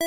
Hey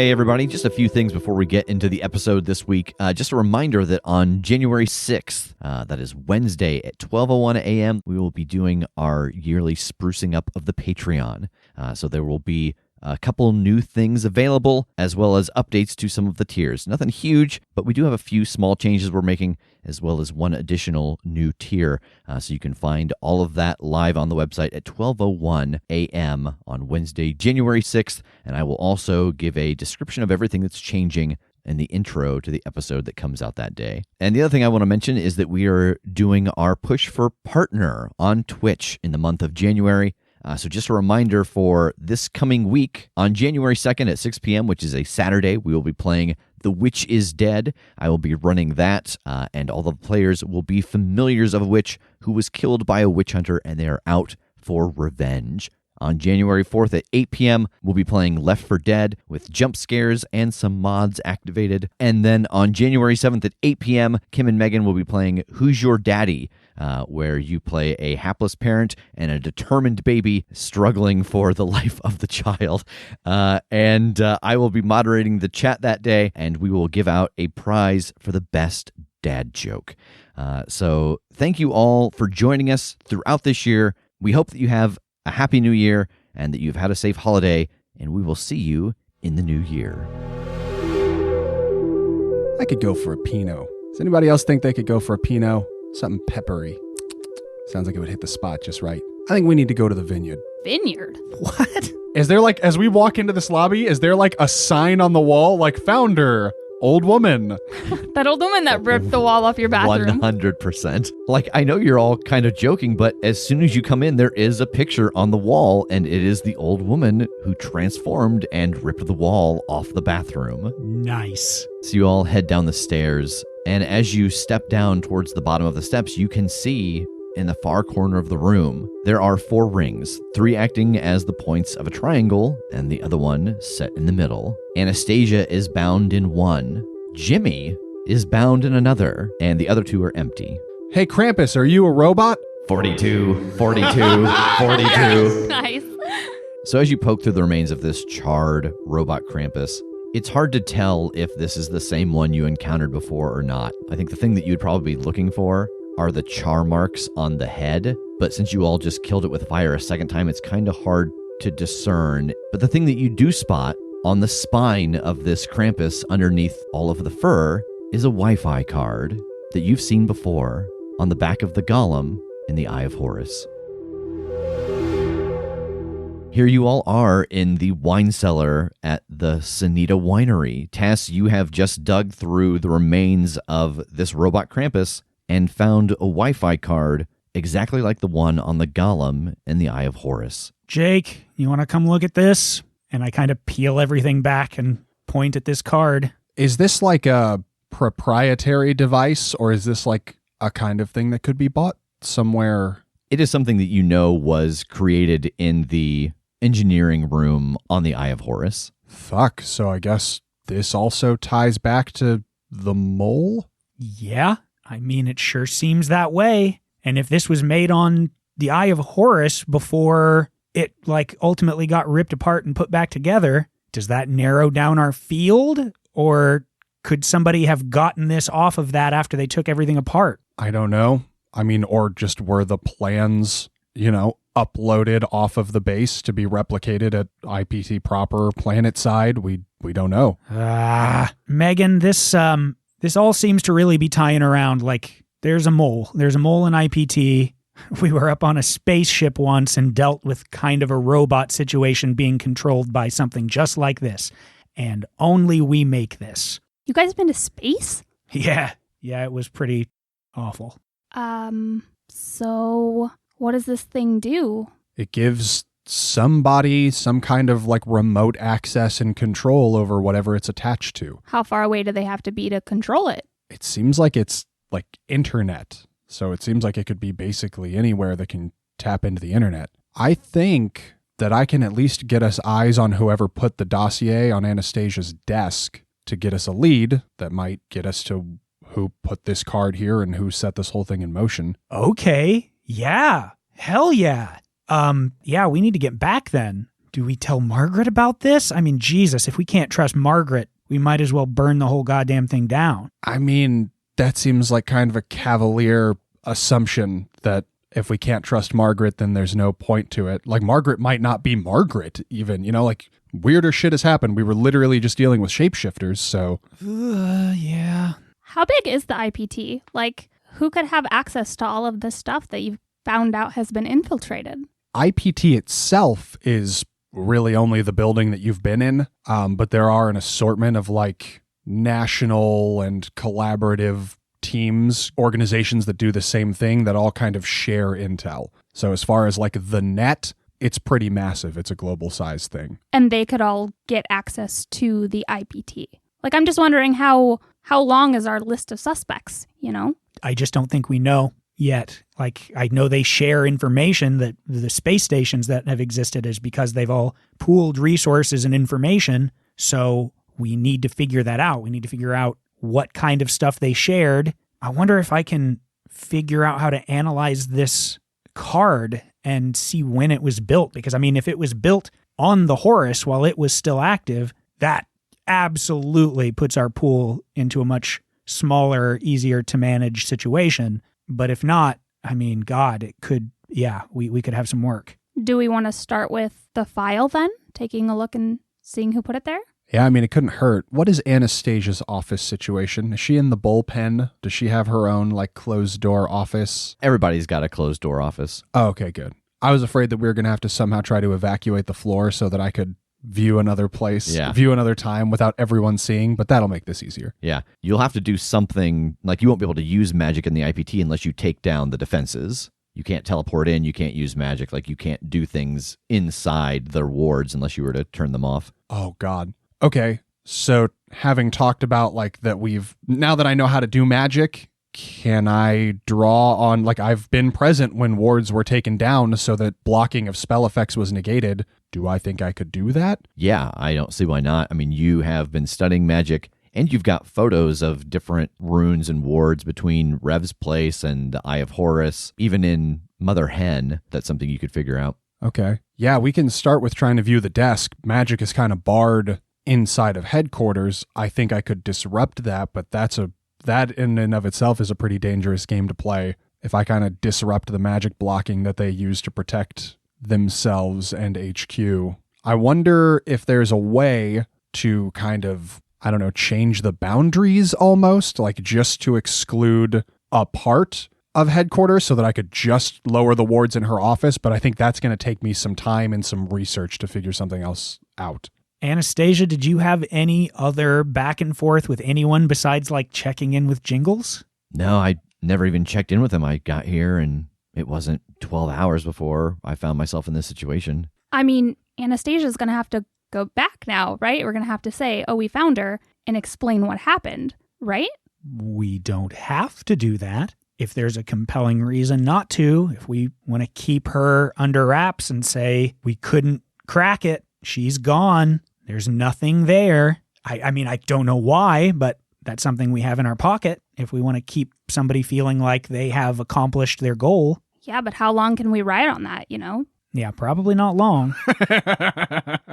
everybody, just a few things before we get into the episode this week. Just a reminder that on January 6th, that is Wednesday at 12:01 a.m., we will be doing our yearly sprucing up of the Patreon. So there will be a couple new things available, as well as updates to some of the tiers. Nothing huge, but we do have a few small changes we're making, as well as one additional new tier. So you can find all of that live on the website at 12:01 a.m. on Wednesday, January 6th. And I will also give a description of everything that's changing in the intro to the episode that comes out that day. And the other thing I want to mention is that we are doing our push for partner on Twitch in the month of January. So just a reminder for this coming week, on January 2nd at 6 p.m., which is a Saturday, we will be playing The Witch is Dead. I will be running that, and all the players will be familiars of a witch who was killed by a witch hunter, and they are out for revenge. On January 4th at 8 p.m., we'll be playing Left 4 Dead with jump scares and some mods activated. And then on January 7th at 8 p.m., Kim and Megan will be playing Who's Your Daddy?, where you play a hapless parent and a determined baby struggling for the life of the child. And I will be moderating the chat that day, and we will give out a prize for the best dad joke. So thank you all for joining us throughout this year. We hope that you have a happy new year and that you've had a safe holiday, and we will see you in the new year. I could go for a Pinot. Does anybody else think they could go for a Pinot? Something peppery. Sounds like it would hit the spot just right. I think we need to go to the vineyard. Vineyard? What? Is there like, as we walk into this lobby, is there like a sign on the wall like founder, old woman? That old woman that ripped the wall off your bathroom. 100%. Like, I know you're all kind of joking, but as soon as you come in, there is a picture on the wall, and it is the old woman who transformed and ripped the wall off the bathroom. Nice. So you all head down the stairs, and as you step down towards the bottom of the steps, you can see in the far corner of the room, there are 4 rings, 3 acting as the points of a triangle, and the other one set in the middle. Anastasia is bound in one. Jimmy is bound in another, and the other 2 are empty. Hey, Krampus, are you a robot? 42, 42, 42. Nice. So as you poke through the remains of this charred robot Krampus, it's hard to tell if this is the same one you encountered before or not. I think the thing that you'd probably be looking for are the char marks on the head, but since you all just killed it with fire a second time, it's kind of hard to discern. But the thing that you do spot on the spine of this Krampus underneath all of the fur is a Wi-Fi card that you've seen before on the back of the golem in the Eye of Horus. Here you all are in the wine cellar at the Sanita Winery. Tass, you have just dug through the remains of this robot Krampus and found a Wi-Fi card exactly like the one on the golem in the Eye of Horus. Jake, you want to come look at this? And I kind of peel everything back and point at this card. Is this like a proprietary device, or is this like a kind of thing that could be bought somewhere? It is something that you know was created in the engineering room on the Eye of Horus. Fuck, so I guess this also ties back to the mole? Yeah, I mean, it sure seems that way. And if this was made on the Eye of Horus before it like ultimately got ripped apart and put back together, does that narrow down our field? Or could somebody have gotten this off of that after they took everything apart? I don't know. I mean, or just were the plans, uploaded off of the base to be replicated at IPT proper planet side? We don't know. Megan, this all seems to really be tying around like there's a mole. There's a mole in IPT. We were up on a spaceship once and dealt with kind of a robot situation being controlled by something just like this. And only we make this. You guys been to space? Yeah, it was pretty awful. So what does this thing do? It gives somebody some kind of like remote access and control over whatever it's attached to. How far away do they have to be to control it? It seems like it's like internet. So it seems like it could be basically anywhere that can tap into the internet. I think that I can at least get us eyes on whoever put the dossier on Anastasia's desk to get us a lead that might get us to who put this card here and who set this whole thing in motion. Okay. Yeah. Hell yeah. Yeah, we need to get back then. Do we tell Margaret about this? I mean, Jesus, if we can't trust Margaret, we might as well burn the whole goddamn thing down. I mean, that seems like kind of a cavalier assumption that if we can't trust Margaret, then there's no point to it. Like, Margaret might not be Margaret even, like weirder shit has happened. We were literally just dealing with shapeshifters, so. Yeah. How big is the IPT? Like, who could have access to all of this stuff that you've found out has been infiltrated? IPT itself is really only the building that you've been in, but there are an assortment of like national and collaborative teams, organizations that do the same thing that all kind of share intel. So as far as like the net, it's pretty massive. It's a global size thing. And they could all get access to the IPT. Like, I'm just wondering how long is our list of suspects, I just don't think we know yet. Like, I know they share information that the space stations that have existed is because they've all pooled resources and information. So we need to figure that out. We need to figure out what kind of stuff they shared. I wonder if I can figure out how to analyze this card and see when it was built. Because, I mean, if it was built on the Horus while it was still active, that absolutely puts our pool into a much smaller, easier to manage situation. But if not, I mean, God, it could, we could have some work. Do we want to start with the file then? Taking a look and seeing who put it there? Yeah, I mean, it couldn't hurt. What is Anastasia's office situation? Is she in the bullpen? Does she have her own, like, closed-door office? Everybody's got a closed-door office. Oh, okay, good. I was afraid that we were going to have to somehow try to evacuate the floor so that I could view another place, view another time without everyone seeing, but that'll make this easier. Yeah. You'll have to do something, like you won't be able to use magic in the IPT unless you take down the defenses. You can't teleport in, you can't use magic, like you can't do things inside their wards unless you were to turn them off. Oh, God. Okay, so having talked about like that now that I know how to do magic, can I draw on, like I've been present when wards were taken down so that blocking of spell effects was negated. Do I think I could do that? Yeah, I don't see why not. I mean, you have been studying magic and you've got photos of different runes and wards between Rev's place and the Eye of Horus, even in Mother Hen. That's something you could figure out. Okay. Yeah, we can start with trying to view the desk. Magic is kind of barred inside of headquarters. I think I could disrupt that, but that in and of itself is a pretty dangerous game to play. If I kind of disrupt the magic blocking that they use to protect themselves and HQ. I wonder if there's a way to kind of, I don't know, change the boundaries almost, like just to exclude a part of headquarters so that I could just lower the wards in her office, but I think that's going to take me some time and some research to figure something else out. Anastasia, did you have any other back and forth with anyone besides like checking in with Jingles? No, I never even checked in with him. I got here and it wasn't 12 hours before I found myself in this situation. I mean, Anastasia's going to have to go back now, right? We're going to have to say, oh, we found her and explain what happened, right? We don't have to do that. If there's a compelling reason not to, if we want to keep her under wraps and say we couldn't crack it, she's gone, there's nothing there. I mean, I don't know why, but that's something we have in our pocket if we want to keep somebody feeling like they have accomplished their goal. Yeah, but how long can we ride on that, Yeah, probably not long. I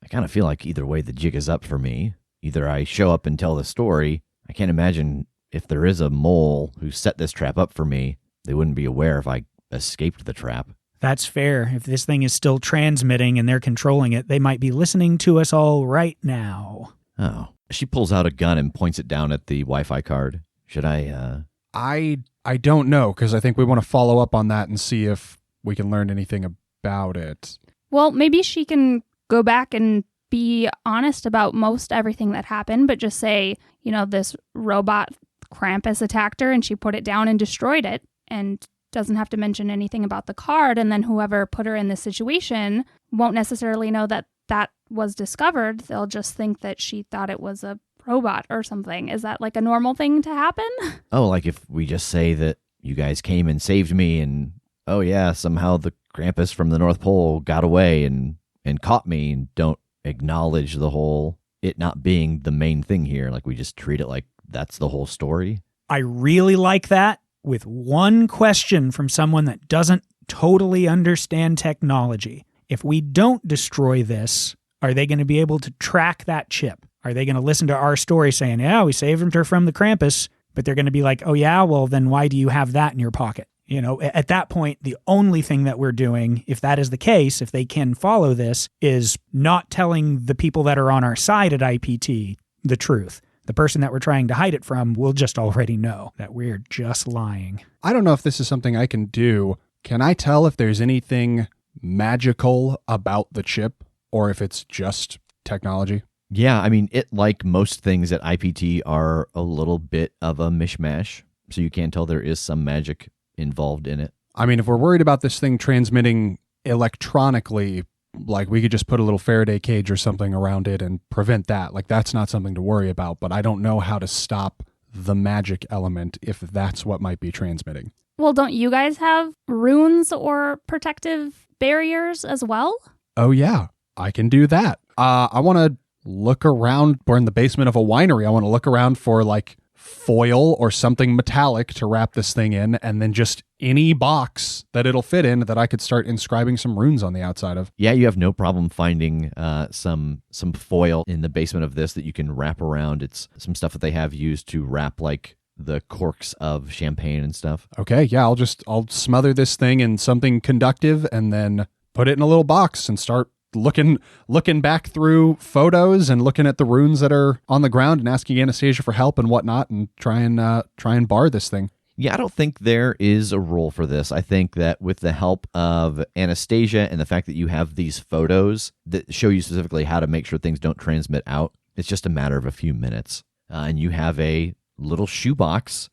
kind of feel like either way the jig is up for me. Either I show up and tell the story. I can't imagine if there is a mole who set this trap up for me, they wouldn't be aware if I escaped the trap. That's fair. If this thing is still transmitting and they're controlling it, they might be listening to us all right now. Oh. She pulls out a gun and points it down at the Wi-Fi card. Should I, I don't know, because I think we want to follow up on that and see if we can learn anything about it. Well, maybe she can go back and be honest about most everything that happened, but just say, this robot Krampus attacked her and she put it down and destroyed it, and doesn't have to mention anything about the card, and then whoever put her in this situation won't necessarily know that that was discovered. They'll just think that she thought it was a robot or something. Is that like a normal thing to happen? Oh, like if we just say that you guys came and saved me and oh yeah, somehow the Krampus from the North Pole got away and caught me, and don't acknowledge the whole it not being the main thing here. Like we just treat it like that's the whole story. I really like that, with one question from someone that doesn't totally understand technology. If we don't destroy this, are they going to be able to track that chip? Are they going to listen to our story saying, yeah, we saved her from the Krampus, but they're going to be like, oh yeah, well then why do you have that in your pocket? You know, at that point, the only thing that we're doing, if that is the case, if they can follow this, is not telling the people that are on our side at IPT the truth. The person that we're trying to hide it from will just already know that we're just lying. I don't know if this is something I can do. Can I tell if there's anything magical about the chip or if it's just technology? Yeah, I mean, it, like most things at IPT, are a little bit of a mishmash, so you can tell there is some magic involved in it. I mean, if we're worried about this thing transmitting electronically, like we could just put a little Faraday cage or something around it and prevent that. Like that's not something to worry about, but I don't know how to stop the magic element if that's what might be transmitting. Well, don't you guys have runes or protective barriers as well? Oh yeah, I can do that. I want to look around. We're in the basement of a winery. I want to look around for like foil or something metallic to wrap this thing in, and then just any box that it'll fit in that I could start inscribing some runes on the outside of. Yeah, you have no problem finding some foil in the basement of this that you can wrap around. It's some stuff that they have used to wrap like the corks of champagne and stuff. Okay, yeah, I'll smother this thing in something conductive and then put it in a little box and start looking back through photos and looking at the runes that are on the ground and asking Anastasia for help and whatnot, and try and bar this thing. Yeah, I don't think there is a role for this. I think that with the help of Anastasia and the fact that you have these photos that show you specifically how to make sure things don't transmit out, it's just a matter of a few minutes. And you have a little shoebox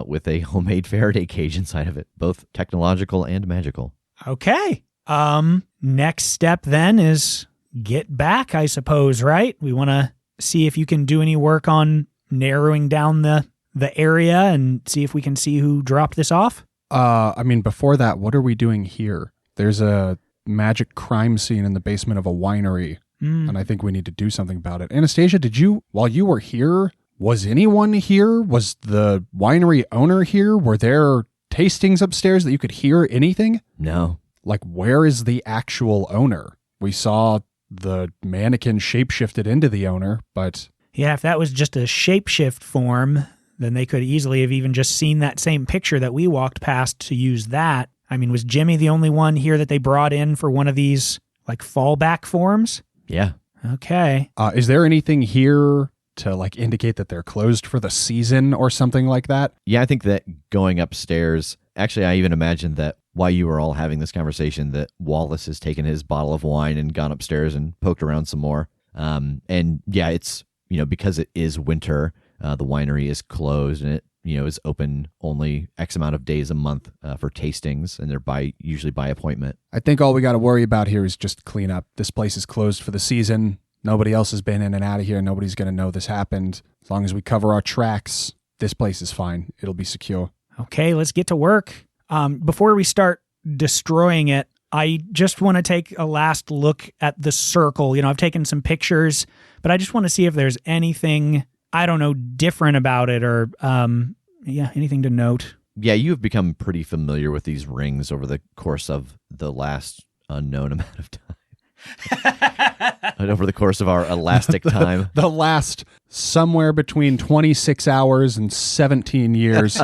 with a homemade Faraday cage inside of it, both technological and magical. Okay. Next step then is get back, I suppose, right? We want to see if you can do any work on narrowing down the area and see if we can see who dropped this off. I mean, before that, what are we doing here? There's a magic crime scene in the basement of a winery, and I think we need to do something about it. Anastasia, while you were here, was anyone here? Was the winery owner here? Were there tastings upstairs that you could hear anything? No. Like, where is the actual owner? We saw the mannequin shapeshifted into the owner, but... Yeah, if that was just a shapeshift form, then they could easily have even just seen that same picture that we walked past to use that. I mean, was Jimmy the only one here that they brought in for one of these, like, fallback forms? Yeah. Okay. Is there anything here to, like, indicate that they're closed for the season or something like that? Yeah, I think that going upstairs... Actually, I even imagined that while you were all having this conversation, that Wallace has taken his bottle of wine and gone upstairs and poked around some more. And yeah, it's, because it is winter, the winery is closed and it, is open only X amount of days a month for tastings, and they're usually by appointment. I think all we got to worry about here is just clean up. This place is closed for the season. Nobody else has been in and out of here. Nobody's going to know this happened. As long as we cover our tracks, this place is fine. It'll be secure. Okay, let's get to work. Before we start destroying it, I just want to take a last look at the circle. I've taken some pictures, but I just want to see if there's anything, I don't know, different about it or, anything to note. Yeah, you have become pretty familiar with these rings over the course of the last unknown amount of time. And over the course of our elastic time. The last somewhere between 26 hours and 17 years.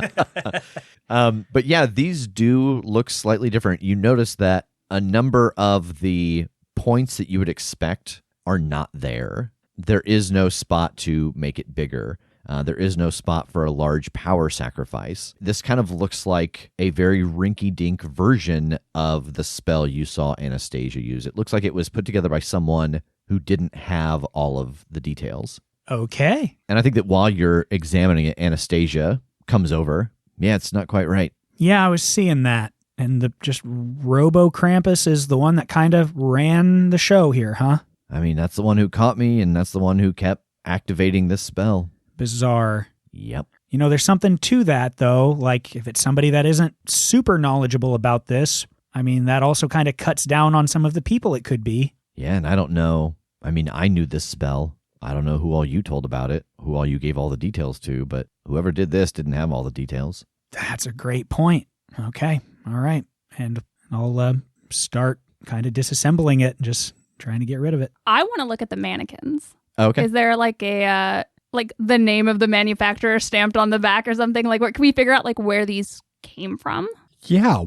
But yeah, these do look slightly different. You notice that a number of the points that you would expect are not there. There is no spot to make it bigger. There is no spot for a large power sacrifice. This kind of looks like a very rinky-dink version of the spell you saw Anastasia use. It looks like it was put together by someone who didn't have all of the details. Okay. And I think that while you're examining it, Anastasia comes over. Yeah, it's not quite right. Yeah, I was seeing that. And the just Robo Krampus is the one that kind of ran the show here, huh? I mean, that's the one who caught me, and that's the one who kept activating this spell. Bizarre. Yep. There's something to that, though. Like, if it's somebody that isn't super knowledgeable about this, I mean, that also kind of cuts down on some of the people it could be. Yeah, and I don't know. I mean, I knew this spell. I don't know who all you told about it, who all you gave all the details to, but whoever did this didn't have all the details. That's a great point. Okay. All right. And I'll start kind of disassembling it and just trying to get rid of it. I want to look at the mannequins. Okay. Is there like a like the name of the manufacturer stamped on the back or something? Like, what can we figure out like where these came from? Yeah,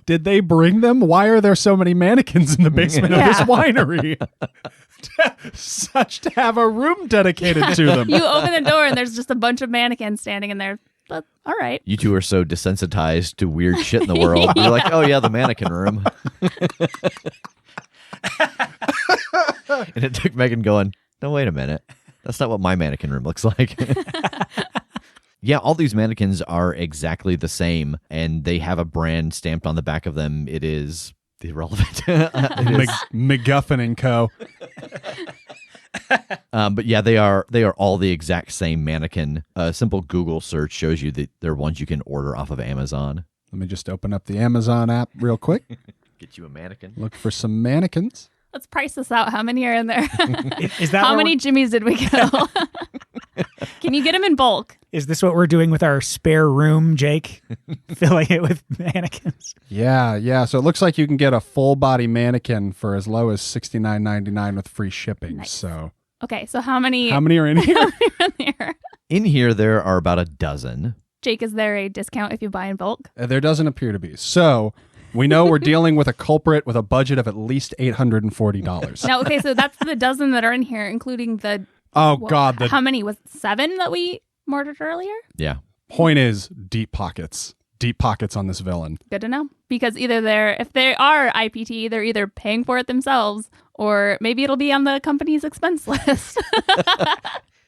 did they bring them? Why are there so many mannequins in the basement of this winery? Such to have a room dedicated to them. You open the door and there's just a bunch of mannequins standing in there. But, all right. You two are so desensitized to weird shit in the world. You're like, oh yeah, the mannequin room. And it took Megan going, no, wait a minute. That's not what my mannequin room looks like. Yeah, all these mannequins are exactly the same, and they have a brand stamped on the back of them. It is irrelevant. McGuffin and Co. But yeah, they are all the exact same mannequin. A simple Google search shows you that they're ones you can order off of Amazon. Let me just open up the Amazon app real quick. Get you a mannequin. Look for some mannequins. Let's price this out. How many are in there? Is that how many Jimmys did we kill? Can you get them in bulk? Is this what we're doing with our spare room, Jake? Filling it with mannequins? Yeah. So it looks like you can get a full body mannequin for as low as $69.99 with free shipping. Nice. So okay, so how many are in here? how many are in there? In here, there are about a dozen. Jake, is there a discount if you buy in bulk? There doesn't appear to be. So we know we're dealing with a culprit with a budget of at least $840. Now, okay, so that's the dozen that are in here, including the Oh, God. how many? Was it 7 that we murdered earlier? Yeah. Point is deep pockets. Deep pockets on this villain. Good to know. Because either if they are IPT, they're either paying for it themselves, or maybe it'll be on the company's expense list.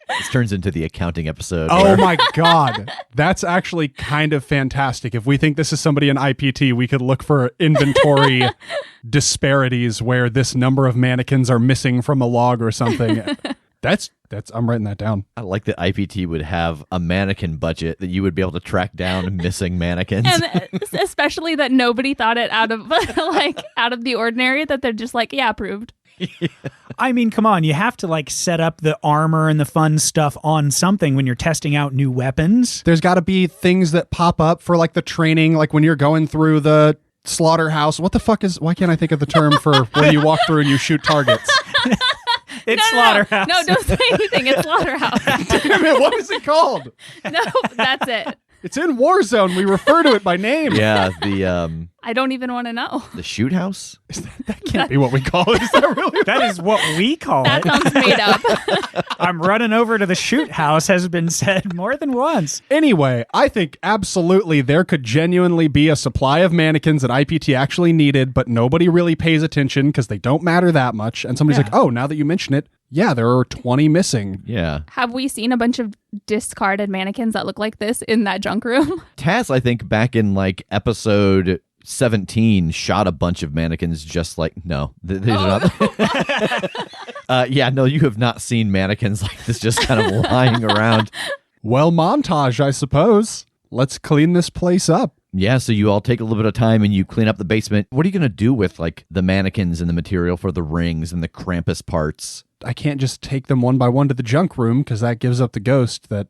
This turns into the accounting episode. Oh my God. That's actually kind of fantastic. If we think this is somebody in IPT, we could look for inventory disparities where this number of mannequins are missing from a log or something. That's I'm writing that down. I like that IPT would have a mannequin budget that you would be able to track down missing mannequins. And especially that nobody thought it out of out of the ordinary, that they're just like, yeah, approved. I mean, come on. You have to like set up the armor and the fun stuff on something when you're testing out new weapons. There's got to be things that pop up for like the training, like when you're going through the slaughterhouse. What the fuck why can't I think of the term for when you walk through and you shoot targets? It's slaughterhouse. No, don't say anything. It's slaughterhouse. Damn it, what is it called? No, that's it. It's in Warzone. We refer to it by name. Yeah, the I don't even want to know. shoot house. That can't be what we call it. Is that really? That is what we call That it. sounds made up. I'm running over to the shoot house has been said more than once. Anyway, I think absolutely there could genuinely be a supply of mannequins that IPT actually needed, but nobody really pays attention because they don't matter that much. And somebody's like, oh, now that you mention it, yeah, there are 20 missing. Yeah. Have we seen a bunch of discarded mannequins that look like this in that junk room? Tass, I think back in like episode 17, shot a bunch of mannequins just like, no. These are not. Yeah, no, you have not seen mannequins like this just kind of lying around. Well, montage, I suppose. Let's clean this place up. Yeah, so you all take a little bit of time and you clean up the basement. What are you going to do with like the mannequins and the material for the rings and the Krampus parts? I can't just take them one by one to the junk room because that gives up the ghost that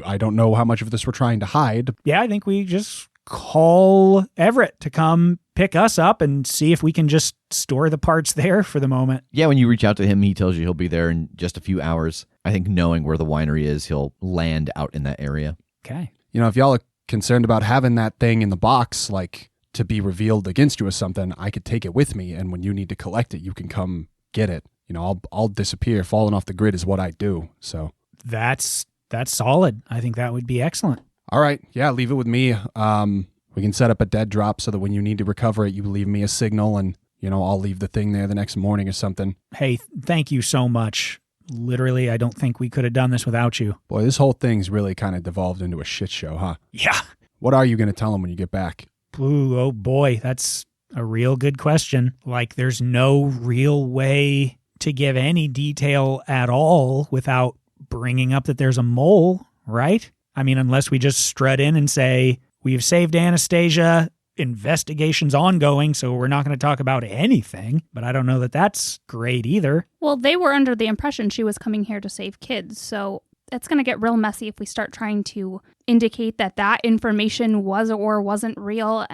I don't know how much of this we're trying to hide. Yeah, I think we just call Everett to come pick us up and see if we can just store the parts there for the moment. Yeah, when you reach out to him, he tells you he'll be there in just a few hours. I think knowing where the winery is, he'll land out in that area. Okay. You know, if y'all are concerned about having that thing in the box, like to be revealed against you or something, I could take it with me. And when you need to collect it, you can come get it. You know, I'll disappear. Falling off the grid is what I do. So That's solid. I think that would be excellent. all right. Yeah, leave it with me. We can set up a dead drop so that when you need to recover it, you leave me a signal and, you know, I'll leave the thing there the next morning or something. Hey, thank you so much. Literally, I don't think we could have done this without you. Boy, this whole thing's really kind of devolved into a shit show, huh? Yeah. What are you going to tell them when you get back? Ooh, oh boy, that's a real good question. Like, there's no real way to give any detail at all without bringing up that there's a mole, right? I mean, unless we just strut in and say, we've saved Anastasia, investigation's ongoing, so we're not going to talk about anything. But I don't know that that's great either. Well, they were under the impression she was coming here to save kids, so it's going to get real messy if we start trying to indicate that that information was or wasn't real.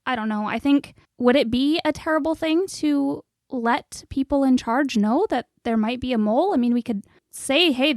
I don't know. I think, would it be a terrible thing to let people in charge know that there might be a mole? I mean, we could say, hey,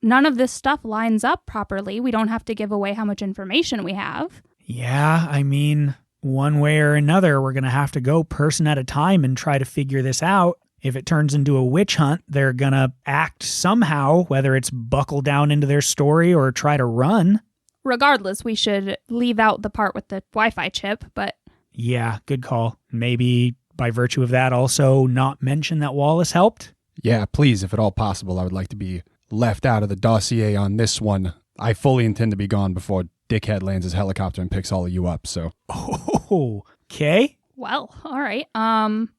none of this stuff lines up properly. We don't have to give away how much information we have. Yeah, I mean, one way or another, we're going to have to go person at a time and try to figure this out. If it turns into a witch hunt, they're going to act somehow, whether it's buckle down into their story or try to run. Regardless, we should leave out the part with the Wi-Fi chip, but... Yeah, good call. Maybe by virtue of that, also not mention that Wallace helped? Yeah, please, if at all possible, I would like to be left out of the dossier on this one. I fully intend to be gone before Dickhead lands his helicopter and picks all of you up, so... Oh, okay. Well, all right.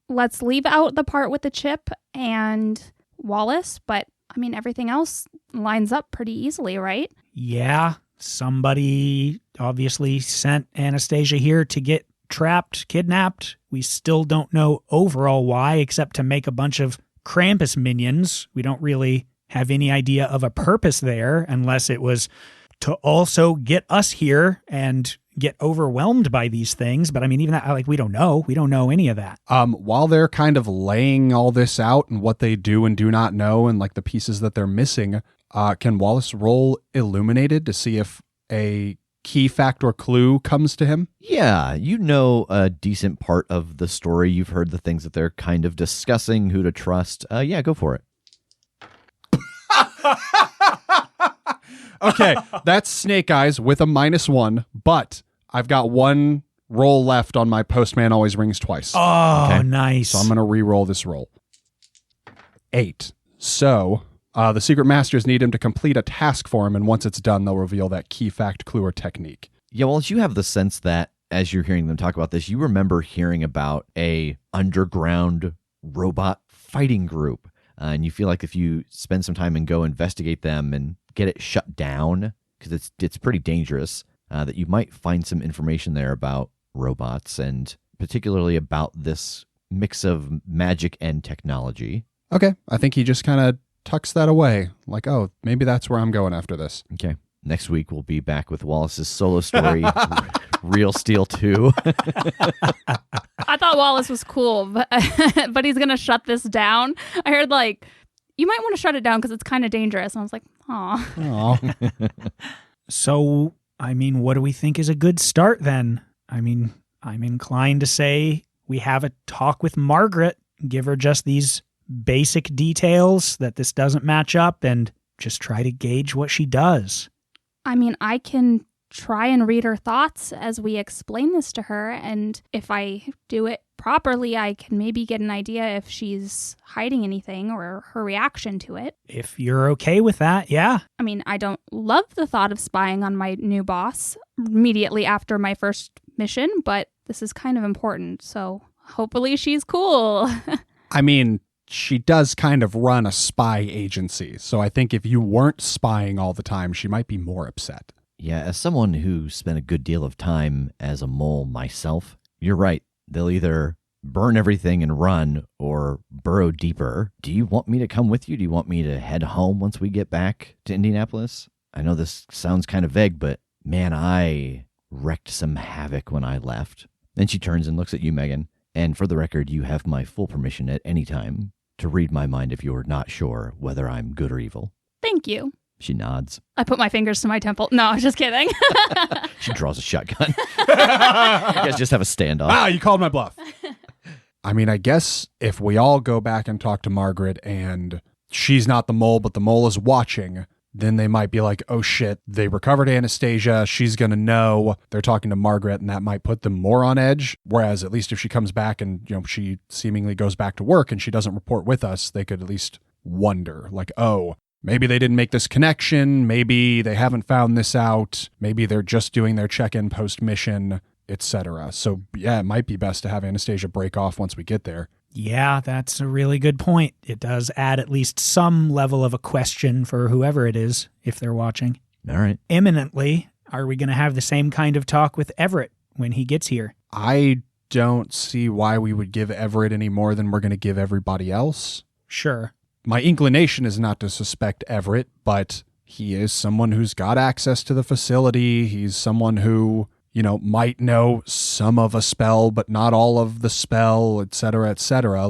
Let's leave out the part with the chip and Wallace, but, I mean, everything else lines up pretty easily, right? Yeah, somebody obviously sent Anastasia here to get trapped, kidnapped. We still don't know overall why, except to make a bunch of Krampus minions. We don't really have any idea of a purpose there, unless it was to also get us here and get overwhelmed by these things. But I mean, even that, like, we don't know. We don't know any of that. While they're kind of laying all this out and what they do and do not know and like the pieces that they're missing, can Wallace roll Illuminated to see if a key fact or clue comes to him? Yeah, you know a decent part of the story. You've heard the things that they're kind of discussing, who to trust. Yeah, go for it. Okay, that's Snake Eyes with a -1, but I've got one roll left on my Postman Always Rings Twice. Oh, okay? Nice. So I'm going to re-roll this roll. 8. So the Secret Masters need him to complete a task for him, and once it's done, they'll reveal that key fact, clue, or technique. Yeah, well, you have the sense that as you're hearing them talk about this, you remember hearing about a underground robot fighting group. And you feel like if you spend some time and go investigate them and get it shut down, because it's pretty dangerous, that you might find some information there about robots and particularly about this mix of magic and technology. Okay, I think he just kind of tucks that away. Like, oh, maybe that's where I'm going after this. Okay. Next week, we'll be back with Wallace's solo story, Real Steel 2. I thought Wallace was cool, but he's going to shut this down. I heard, like, you might want to shut it down because it's kind of dangerous. And I was like, aw. So, I mean, what do we think is a good start then? I mean, I'm inclined to say we have a talk with Margaret, give her just these basic details that this doesn't match up, and just try to gauge what she does. I mean, I can try and read her thoughts as we explain this to her, and if I do it properly, I can maybe get an idea if she's hiding anything or her reaction to it. If you're okay with that, yeah. I mean, I don't love the thought of spying on my new boss immediately after my first mission, but this is kind of important, so hopefully she's cool. I mean, she does kind of run a spy agency, so I think if you weren't spying all the time, she might be more upset. Yeah, as someone who spent a good deal of time as a mole myself, you're right. They'll either burn everything and run or burrow deeper. Do you want me to come with you? Do you want me to head home once we get back to Indianapolis? I know this sounds kind of vague, but man, I wreaked some havoc when I left. Then she turns and looks at you, Megan. And for the record, you have my full permission at any time to read my mind if you're not sure whether I'm good or evil. Thank you. She nods. I put my fingers to my temple. No, I'm just kidding. She draws a shotgun. You guys just have a standoff. Ah, you called my bluff. I mean, I guess if we all go back and talk to Margaret and she's not the mole, but the mole is watching, then they might be like, oh shit, they recovered Anastasia. She's going to know they're talking to Margaret, and that might put them more on edge. Whereas at least if she comes back and, you know, she seemingly goes back to work and she doesn't report with us, they could at least wonder like, oh, maybe they didn't make this connection. Maybe they haven't found this out. Maybe they're just doing their check-in post-mission, etc. So yeah, it might be best to have Anastasia break off once we get there. Yeah, that's a really good point. It does add at least some level of a question for whoever it is, if they're watching. All right. imminently, are we going to have the same kind of talk with Everett when he gets here? I don't see why we would give Everett any more than we're going to give everybody else. Sure. My inclination is not to suspect Everett, but he is someone who's got access to the facility. He's someone who, might know some of a spell, but not all of the spell, et cetera, et cetera.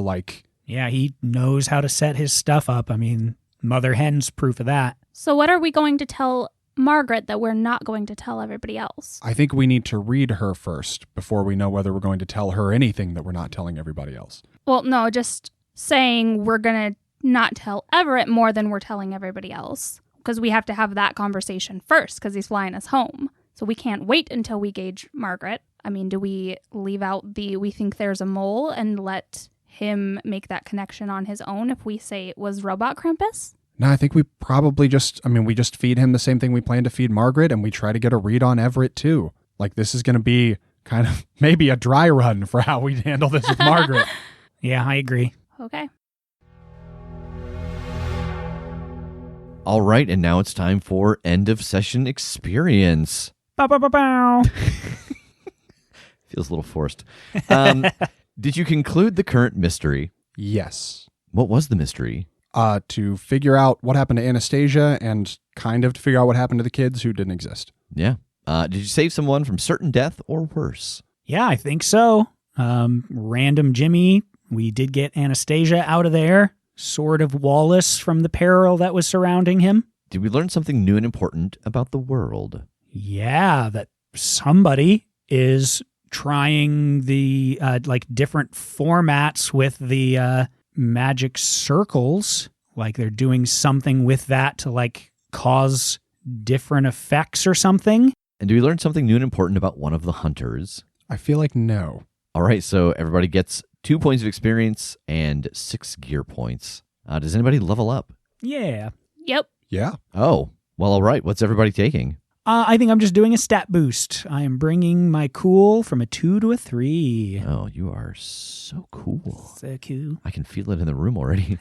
Yeah, he knows how to set his stuff up. I mean, Mother Hen's proof of that. So what are we going to tell Margaret that we're not going to tell everybody else? I think we need to read her first before we know whether we're going to tell her anything that we're not telling everybody else. Well, no, just saying we're going to not tell Everett more than we're telling everybody else. Because we have to have that conversation first because he's flying us home. So we can't wait until we gauge Margaret. I mean, do we leave out we think there's a mole and let him make that connection on his own if we say it was Robot Krampus? No, I think we probably we just feed him the same thing we plan to feed Margaret, and we try to get a read on Everett too. This is going to be kind of maybe a dry run for how we handle this with Margaret. Yeah, I agree. Okay. All right, and now it's time for end of session experience. Bow, bow, bow, bow. Feels a little forced. Did you conclude the current mystery? Yes. What was the mystery? To figure out what happened to Anastasia and kind of to figure out what happened to the kids who didn't exist. Yeah. Did you save someone from certain death or worse? Yeah, I think so. Random Jimmy, we did get Anastasia out of there. Sword of Wallace from the peril that was surrounding him. Did we learn something new and important about the world? Yeah, that somebody is trying the different formats with the magic circles. They're doing something with that to cause different effects or something. And do we learn something new and important about one of the hunters? I feel like no. All right, so everybody gets 2 points of experience and 6 gear points. Does anybody level up? Yeah. Yep. Yeah. Oh, well, all right. What's everybody taking? I think I'm just doing a stat boost. I am bringing my cool from a 2 to a 3. Oh, you are so cool. So cool. I can feel it in the room already.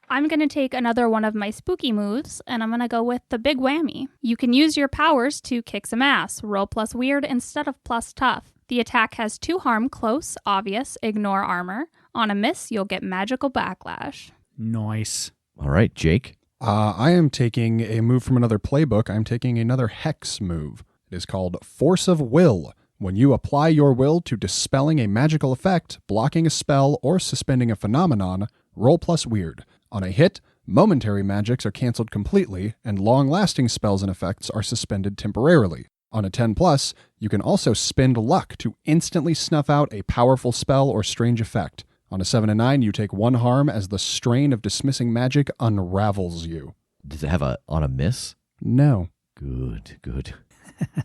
I'm going to take another one of my spooky moves, and I'm going to go with the big whammy. You can use your powers to kick some ass. Roll plus weird instead of plus tough. The attack has 2 harm, close, obvious, ignore armor. On a miss, you'll get magical backlash. Nice. All right, Jake. I am taking a move from another playbook. I'm taking another hex move. It is called Force of Will. When you apply your will to dispelling a magical effect, blocking a spell, or suspending a phenomenon, roll plus weird. On a hit, momentary magics are canceled completely, and long-lasting spells and effects are suspended temporarily. On a 10+, you can also spend luck to instantly snuff out a powerful spell or strange effect. On a 7 and 9, you take 1 harm as the strain of dismissing magic unravels you. Does it have on a miss? No. Good.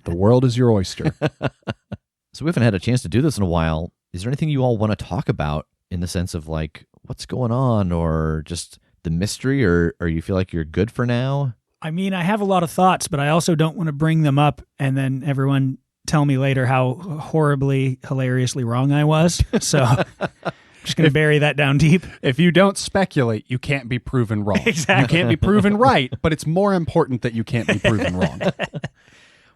The world is your oyster. So we haven't had a chance to do this in a while. Is there anything you all want to talk about in the sense of what's going on or just the mystery, or you feel like you're good for now? I mean, I have a lot of thoughts, but I also don't want to bring them up and then everyone tell me later how horribly, hilariously wrong I was. So I'm just going to bury that down deep. If you don't speculate, you can't be proven wrong. Exactly. You can't be proven right, but it's more important that you can't be proven wrong.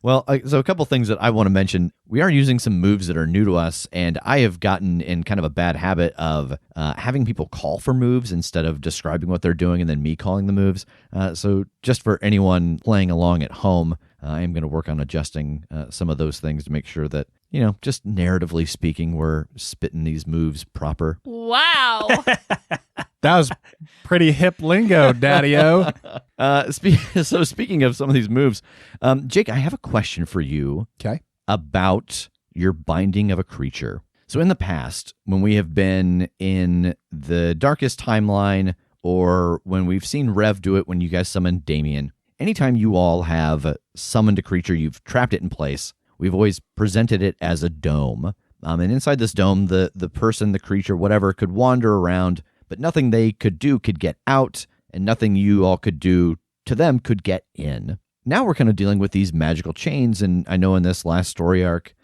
Well, so a couple things that I want to mention. We are using some moves that are new to us, and I have gotten in kind of a bad habit of having people call for moves instead of describing what they're doing and then me calling the moves. So just for anyone playing along at home, I am going to work on adjusting some of those things to make sure that, just narratively speaking, we're spitting these moves proper. Wow. That was pretty hip lingo, Daddy-O. So speaking of some of these moves, Jake, I have a question for you. Okay. About your binding of a creature. So in the past, when we have been in the darkest timeline, or when we've seen Rev do it when you guys summoned Damien, anytime you all have summoned a creature, you've trapped it in place, we've always presented it as a dome. And inside this dome, the person, the creature, whatever, could wander around, but nothing they could do could get out, and nothing you all could do to them could get in. Now we're kind of dealing with these magical chains, and I know in this last story arc,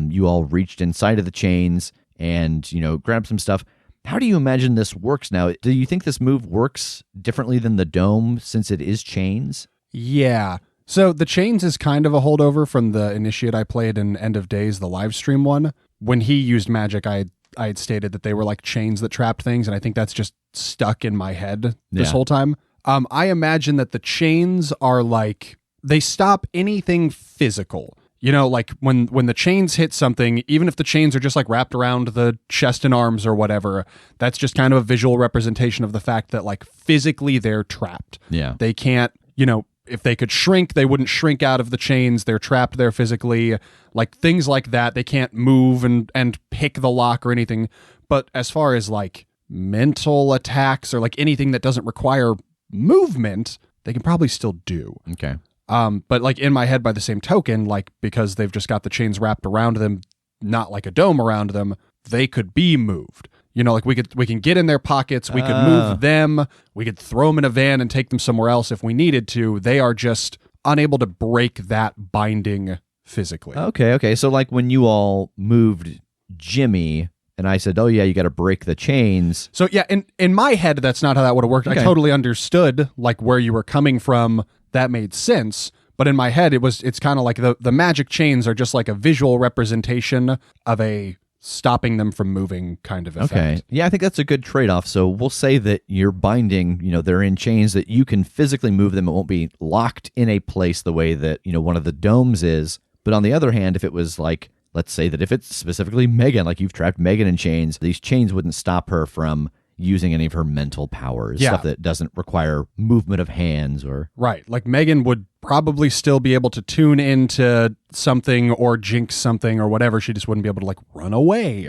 you all reached inside of the chains and, grabbed some stuff. How do you imagine this works now? Do you think this move works differently than the dome since it is chains? Yeah. So the chains is kind of a holdover from the Initiate I played in End of Days, the live stream one. When he used magic, I had stated that they were like chains that trapped things, and I think that's just stuck in my head this whole time. I imagine that the chains are like, they stop anything physical. You know, like when the chains hit something, even if the chains are just like wrapped around the chest and arms or whatever, that's just kind of a visual representation of the fact that like physically they're trapped. Yeah. They can't, you know, if they could shrink, they wouldn't shrink out of the chains. They're trapped there physically. Like things like that. They can't move and pick the lock or anything. But as far as like mental attacks or like anything that doesn't require movement, they can probably still do. Okay. But like in my head, by the same token, like because they've just got the chains wrapped around them, not like a dome around them, they could be moved. You know, like we can get in their pockets, we could move them, we could throw them in a van and take them somewhere else if we needed to. They are just unable to break that binding physically. Okay. So like when you all moved Jimmy, and I said, "Oh yeah, you got to break the chains." So yeah, in my head, that's not how that would have worked. Okay. I totally understood like where you were coming from. That made sense. But in my head, it's kind of like the magic chains are just like a visual representation of a stopping them from moving kind of effect. Okay. Yeah, I think that's a good trade-off. So we'll say that you're binding, you know, they're in chains that you can physically move them. It won't be locked in a place the way that, you know, one of the domes is. But on the other hand, if it was like, let's say that if it's specifically Megan, like you've trapped Megan in chains, these chains wouldn't stop her from using any of her mental powers, stuff that doesn't require movement of hands or... Right. Like Megan would probably still be able to tune into something or jinx something or whatever. She just wouldn't be able to like run away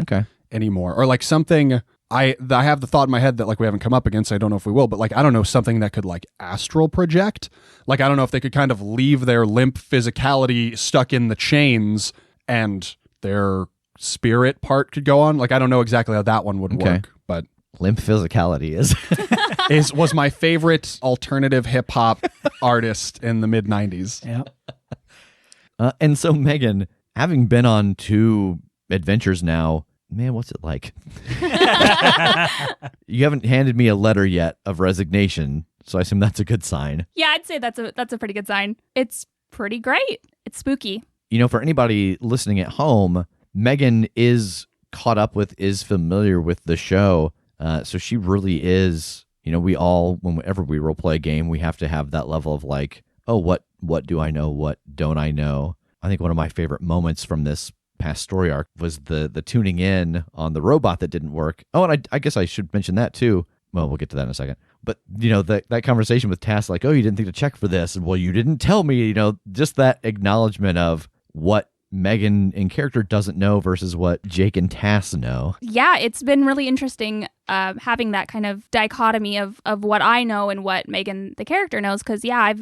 anymore. Or like something... I have the thought in my head that like we haven't come up against, I don't know if we will, but like I don't know, something that could like astral project. Like I don't know if they could kind of leave their limp physicality stuck in the chains and their spirit part could go on. Like I don't know exactly how that one would work, but... Limp physicality was my favorite alternative hip hop artist in the mid 90s. Yeah. And so Megan, having been on 2 adventures now, man, what's it like? You haven't handed me a letter yet of resignation, so I assume that's a good sign. Yeah, I'd say that's a pretty good sign. It's pretty great. It's spooky. You know, for anybody listening at home, Megan is caught up with, is familiar with the show. So she really is, you know, we all, whenever we role play a game, we have to have that level of like, oh, what do I know? What don't I know? I think one of my favorite moments from this past story arc was the tuning in on the robot that didn't work. Oh, and I guess I should mention that too. Well, we'll get to that in a second. But, you know, that conversation with Tass, like, oh, you didn't think to check for this. And well, you didn't tell me, you know, just that acknowledgement of what Megan in character doesn't know versus what Jake and Tass know. Yeah, it's been really interesting having that kind of dichotomy of what I know and what Megan, the character, knows. Because, yeah,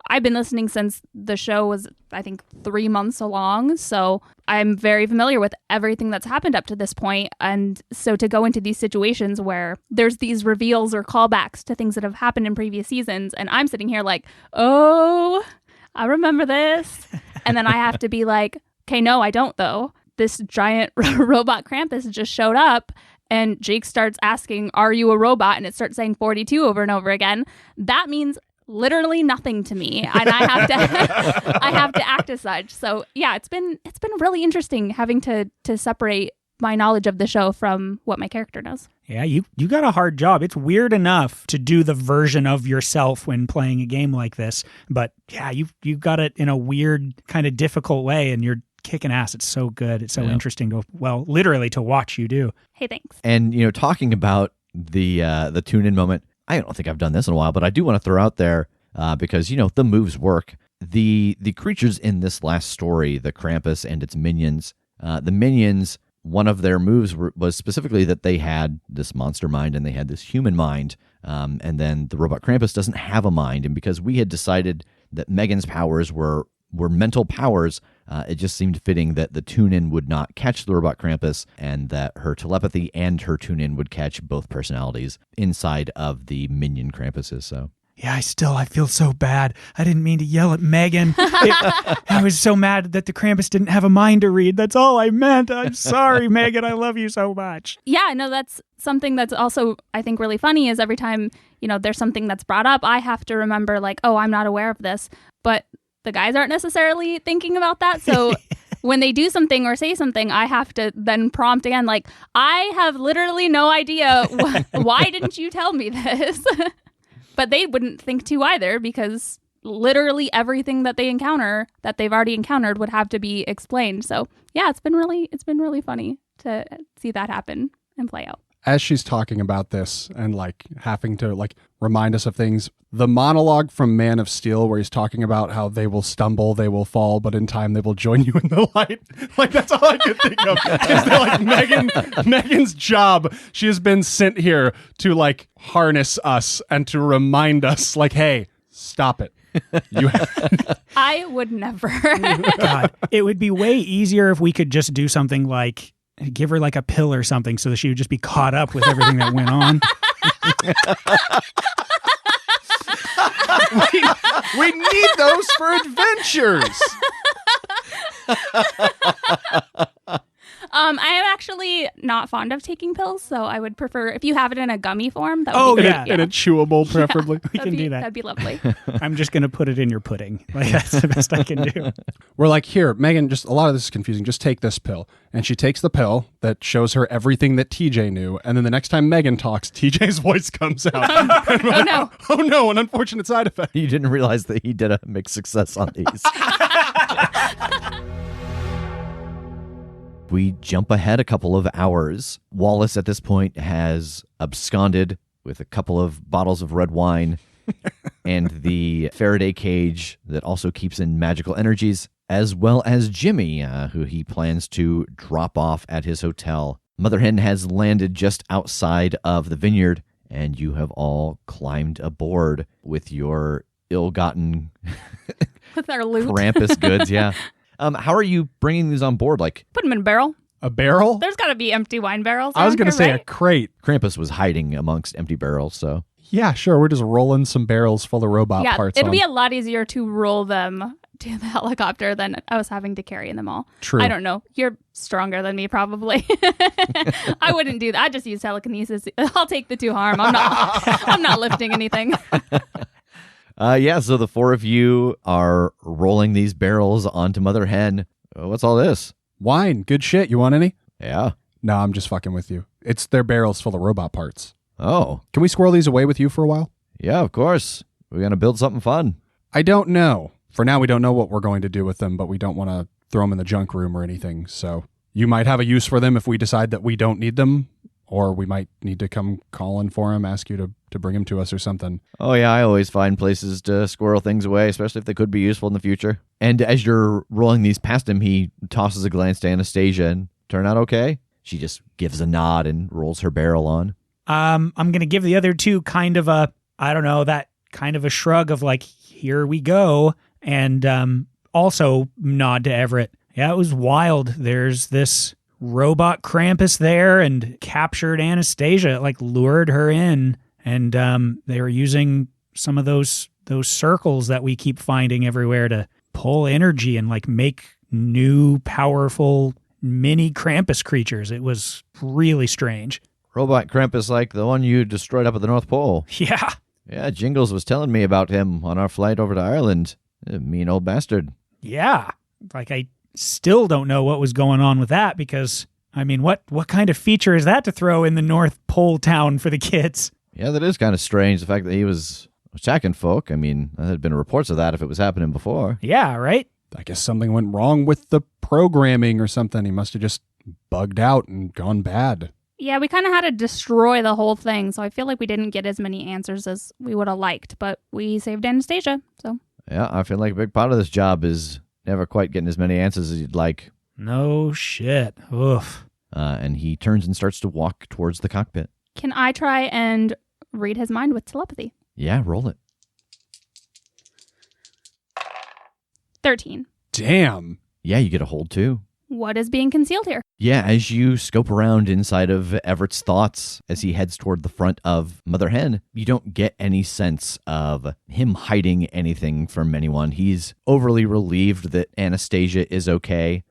I've been listening since the show was, I think, 3 months along. So I'm very familiar with everything that's happened up to this point. And so to go into these situations where there's these reveals or callbacks to things that have happened in previous seasons, and I'm sitting here like, oh, I remember this. And then I have to be like, okay, no, I don't, though. This giant robot Krampus just showed up, and Jake starts asking, are you a robot? And it starts saying 42 over and over again. That means literally nothing to me, and I have to I have to act as such. So yeah, it's been really interesting having to separate my knowledge of the show from what my character knows. Yeah, you got a hard job. It's weird enough to do the version of yourself when playing a game like this, but yeah, you got it in a weird kind of difficult way, and you're kicking ass. It's so good. It's so interesting to, well, literally to watch you do. Hey, thanks. And, you know, talking about the tune-in moment, I don't think I've done this in a while, but I do want to throw out there, because, you know, the moves work. The creatures in this last story, the Krampus and its minions, the minions, one of their moves was specifically that they had this monster mind and they had this human mind, and then the robot Krampus doesn't have a mind. And because we had decided that Megan's powers were mental powers, it just seemed fitting that the tune-in would not catch the robot Krampus, and that her telepathy and her tune-in would catch both personalities inside of the minion Krampuses. So yeah, I feel so bad. I didn't mean to yell at Megan. I was so mad that the Krampus didn't have a mind to read. That's all I meant. I'm sorry, Megan. I love you so much. Yeah, no, that's something that's also, I think, really funny is every time, you know, there's something that's brought up, I have to remember like, oh, I'm not aware of this. But the guys aren't necessarily thinking about that. So when they do something or say something, I have to then prompt again, like, I have literally no idea. Why didn't you tell me this? But they wouldn't think to either, because literally everything that they encounter, that they've already encountered, would have to be explained. So yeah, it's been really funny to see that happen and play out. As she's talking about this and like having to like remind us of things, the monologue from Man of Steel where he's talking about how they will stumble, they will fall, but in time they will join you in the light. Like, that's all I could think of. Is that, like, Megan's job, she has been sent here to like harness us and to remind us, like, hey, stop it. I would never. God, it would be way easier if we could just do something like give her like a pill or something so that she would just be caught up with everything that went on. we need those for adventures. I am actually not fond of taking pills, so I would prefer if you have it in a gummy form. That would Oh, be yeah. great. In a chewable, preferably. We can do that. That'd be lovely. I'm just going to put it in your pudding. Like, that's the best I can do. We're like, here, Megan, just a lot of this is confusing. Just take this pill. And she takes the pill that shows her everything that TJ knew. And then the next time Megan talks, TJ's voice comes out. Oh, no. Oh, no, an unfortunate side effect. You didn't realize that he did a mixed success on these. We jump ahead a couple of hours. Wallace at this point has absconded with a couple of bottles of red wine and the Faraday cage that also keeps in magical energies, as well as Jimmy, who he plans to drop off at his hotel. Mother Hen has landed just outside of the vineyard, and you have all climbed aboard with your ill-gotten With our loot. Krampus goods, yeah. How are you bringing these on board? Like, Put them in a barrel. A barrel? There's got to be empty wine barrels. I was going to say a crate. Krampus was hiding amongst empty barrels, so. Yeah, sure. We're just rolling some barrels full of robot Yeah, parts it'd on. be a lot easier to roll them to the helicopter than I was having to carry them all. True. I don't know. You're stronger than me, probably. I wouldn't do that. I'd just use telekinesis. I'll take the 2 harm. I'm not lifting anything. So the 4 of you are rolling these barrels onto Mother Hen. What's all this? Wine. Good shit. You want any? Yeah. No, I'm just fucking with you. It's their barrels full of robot parts. Oh, Can we squirrel these away with you for a while? yeah, of course. We're going to build something fun. I don't know. For now, we don't know what we're going to do with them, but we don't want to throw them in the junk room or anything. So you might have a use for them if we decide that we don't need them, or we might need to come calling for them, ask you to bring them to us or something. Oh, yeah, I always find places to squirrel things away, especially if they could be useful in the future. And as you're rolling these past him, he tosses a glance to Anastasia and turn out okay? She just gives a nod and rolls her barrel on. I'm going to give the other 2 kind of a, I don't know, that kind of a shrug of like, here we go. And also nod to Everett. Yeah, it was wild. There's this robot Krampus there and captured Anastasia, like lured her in. And they were using some of those circles that we keep finding everywhere to pull energy and like make new powerful mini Krampus creatures. It was really strange. Robot Krampus like the one you destroyed up at the North Pole. Yeah. Yeah, Jingles was telling me about him on our flight over to Ireland. Mean old bastard. Yeah. Like, I still don't know what was going on with that because, I mean, what kind of feature is that to throw in the North Pole town for the kids? Yeah, that is kind of strange, the fact that he was attacking folk. I mean, there had been reports of that if it was happening before. Yeah, right? I guess something went wrong with the programming or something. He must have just bugged out and gone bad. Yeah, we kind of had to destroy the whole thing, so I feel like we didn't get as many answers as we would have liked, but we saved Anastasia, so. Yeah, I feel like a big part of this job is never quite getting as many answers as you'd like. No shit. Oof. And he turns and starts to walk towards the cockpit. Can I try and read his mind with telepathy? Yeah, roll it. 13. Damn. Yeah, you get a hold too. What is being concealed here? Yeah, as you scope around inside of Everett's thoughts as he heads toward the front of Mother Hen, you don't get any sense of him hiding anything from anyone. He's overly relieved that Anastasia is okay.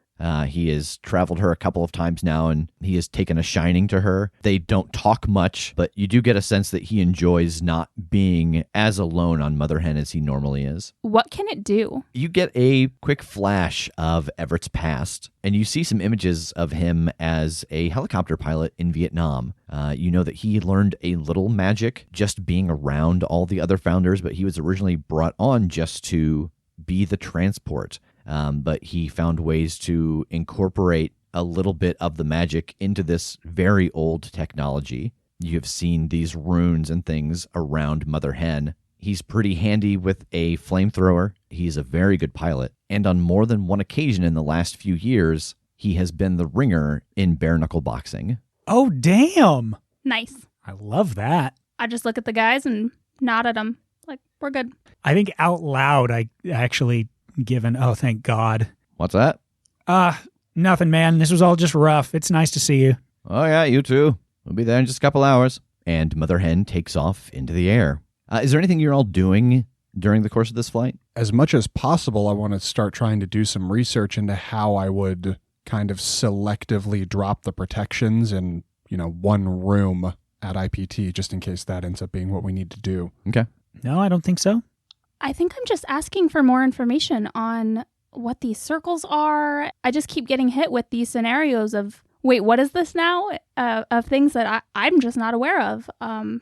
He has traveled her a couple of times now, and he has taken a shining to her. They don't talk much, but you do get a sense that he enjoys not being as alone on Mother Hen as he normally is. What can it do? You get a quick flash of Everett's past, and you see some images of him as a helicopter pilot in Vietnam. You know that he learned a little magic just being around all the other founders, but he was originally brought on just to be the transport. But he found ways to incorporate a little bit of the magic into this very old technology. You have seen these runes and things around Mother Hen. He's pretty handy with a flamethrower. He's a very good pilot. And on more than one occasion in the last few years, he has been the ringer in bare knuckle boxing. Oh, damn. Nice. I love that. I just look at the guys and nod at them. Like, we're good. I think out loud, I actually given, oh, thank God. What's that? Nothing, man. This was all just rough. It's nice to see you. Oh, yeah, you too. We'll be there in just a couple hours. And Mother Hen takes off into the air. Is there anything you're all doing during the course of this flight? As much as possible, I want to start trying to do some research into how I would kind of selectively drop the protections in, one room at IPT, just in case that ends up being what we need to do. Okay. No, I don't think so. I think I'm just asking for more information on what these circles are. I just keep getting hit with these scenarios of, wait, what is this now? Of things that I'm just not aware of.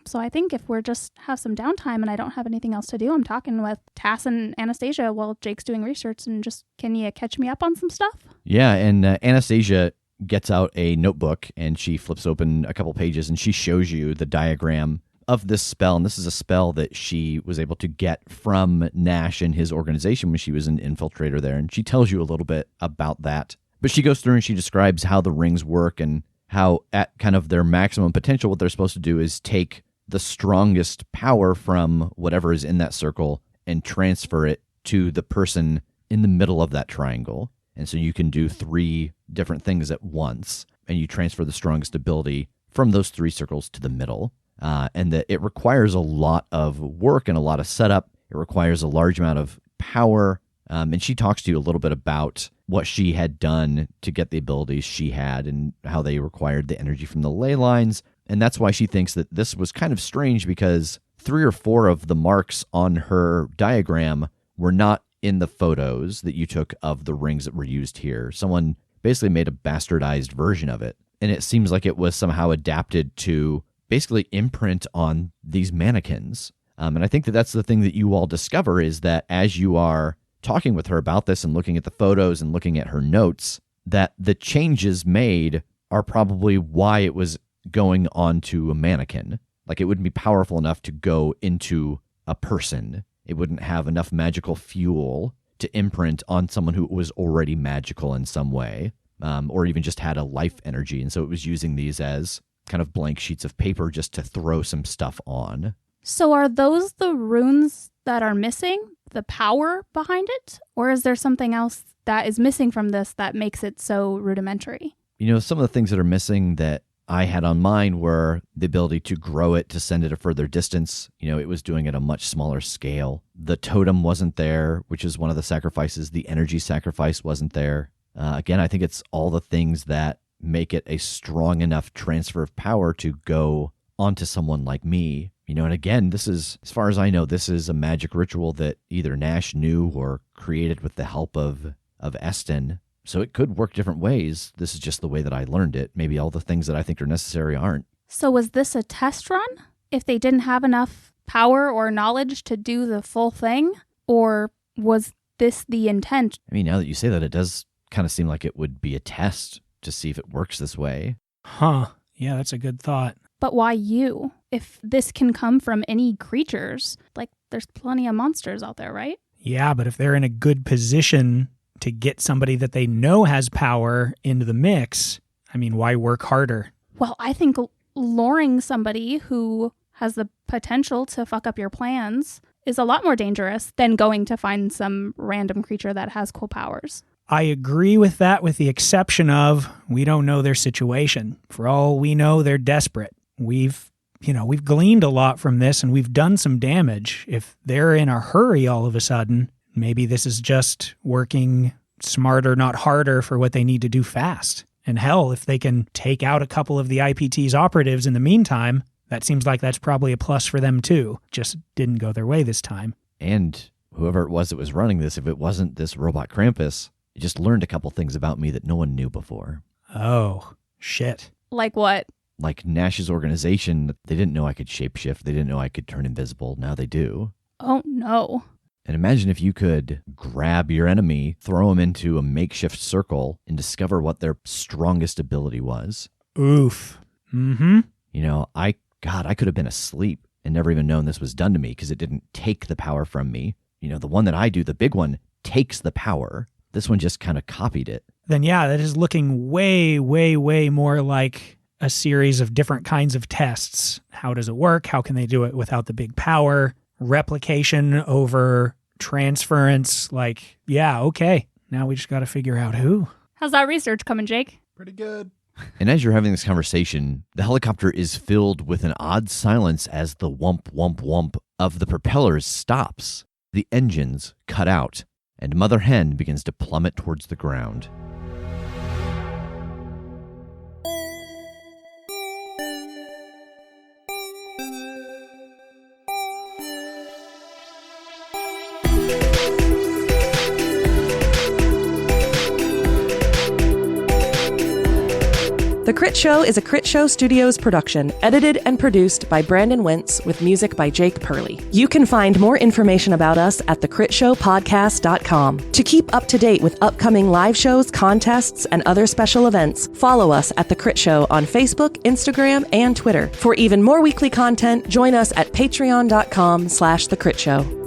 So I think if we're just have some downtime and I don't have anything else to do, I'm talking with Tass and Anastasia while Jake's doing research and just, can you catch me up on some stuff? Yeah, and Anastasia gets out a notebook and she flips open a couple pages and she shows you the diagram of this spell. And this is a spell that she was able to get from Nash and his organization when she was an infiltrator there. And she tells you a little bit about that. But she goes through and she describes how the rings work and how at kind of their maximum potential, what they're supposed to do is take the strongest power from whatever is in that circle and transfer it to the person in the middle of that triangle. And so you can do 3 different things at once, and you transfer the strongest ability from those 3 circles to the middle. And that it requires a lot of work and a lot of setup. It requires a large amount of power. And she talks to you a little bit about what she had done to get the abilities she had and how they required the energy from the ley lines. And that's why she thinks that this was kind of strange, because 3 or 4 of the marks on her diagram were not in the photos that you took of the rings that were used here. Someone basically made a bastardized version of it. And it seems like it was somehow adapted to basically imprint on these mannequins. And I think that that's the thing that you all discover, is that as you are talking with her about this and looking at the photos and looking at her notes, that the changes made are probably why it was going onto a mannequin. Like, it wouldn't be powerful enough to go into a person. It wouldn't have enough magical fuel to imprint on someone who was already magical in some way, or even just had a life energy. And so it was using these as kind of blank sheets of paper just to throw some stuff on. So are those the runes that are missing? The power behind it? Or is there something else that is missing from this that makes it so rudimentary? Some of the things that are missing that I had on mine were the ability to grow it, to send it a further distance. It was doing it at a much smaller scale. The totem wasn't there, which is one of the sacrifices. The energy sacrifice wasn't there. Again, I think it's all the things that make it a strong enough transfer of power to go onto someone like me. And again, this is, as far as I know, this is a magic ritual that either Nash knew or created with the help of Eston. So it could work different ways. This is just the way that I learned it. Maybe all the things that I think are necessary aren't. So was this a test run? If they didn't have enough power or knowledge to do the full thing? Or was this the intent? I mean, now that you say that, it does kind of seem like it would be a test to see if it works this way. Huh. Yeah, that's a good thought. But why you? If this can come from any creatures, like, there's plenty of monsters out there, right? Yeah, but if they're in a good position to get somebody that they know has power into the mix, I mean, why work harder? Well, I think luring somebody who has the potential to fuck up your plans is a lot more dangerous than going to find some random creature that has cool powers. I agree with that, with the exception of we don't know their situation. For all we know, they're desperate. We've gleaned a lot from this and we've done some damage. If they're in a hurry all of a sudden, maybe this is just working smarter, not harder for what they need to do fast. And hell, if they can take out a couple of the IPT's operatives in the meantime, that seems like that's probably a plus for them too. Just didn't go their way this time. And whoever it was that was running this, if it wasn't this robot Krampus, it just learned a couple things about me that no one knew before. Oh, shit. Like what? Like Nash's organization, they didn't know I could shapeshift. They didn't know I could turn invisible. Now they do. Oh, no. And imagine if you could grab your enemy, throw them into a makeshift circle, and discover what their strongest ability was. Oof. Mm-hmm. You know, I could have been asleep and never even known this was done to me because it didn't take the power from me. You know, the one that I do, the big one, takes the power. This one just kind of copied it. Then yeah, that is looking way, way, way more like a series of different kinds of tests. How does it work? How can they do it without the big power? Replication over transference. Like, yeah, okay. Now we just got to figure out who. How's that research coming, Jake? Pretty good. And as you're having this conversation, the helicopter is filled with an odd silence as the whump, whump, whump of the propellers stops. The engines cut out, and Mother Hen begins to plummet towards the ground. The Critshow is a Critshow Studios production, edited and produced by Brandon Wentz with music by Jake Purley. You can find more information about us at thecritshowpodcast.com. To keep up to date with upcoming live shows, contests, and other special events, follow us at The Crit Show on Facebook, Instagram, and Twitter. For even more weekly content, join us at patreon.com/thecritShow.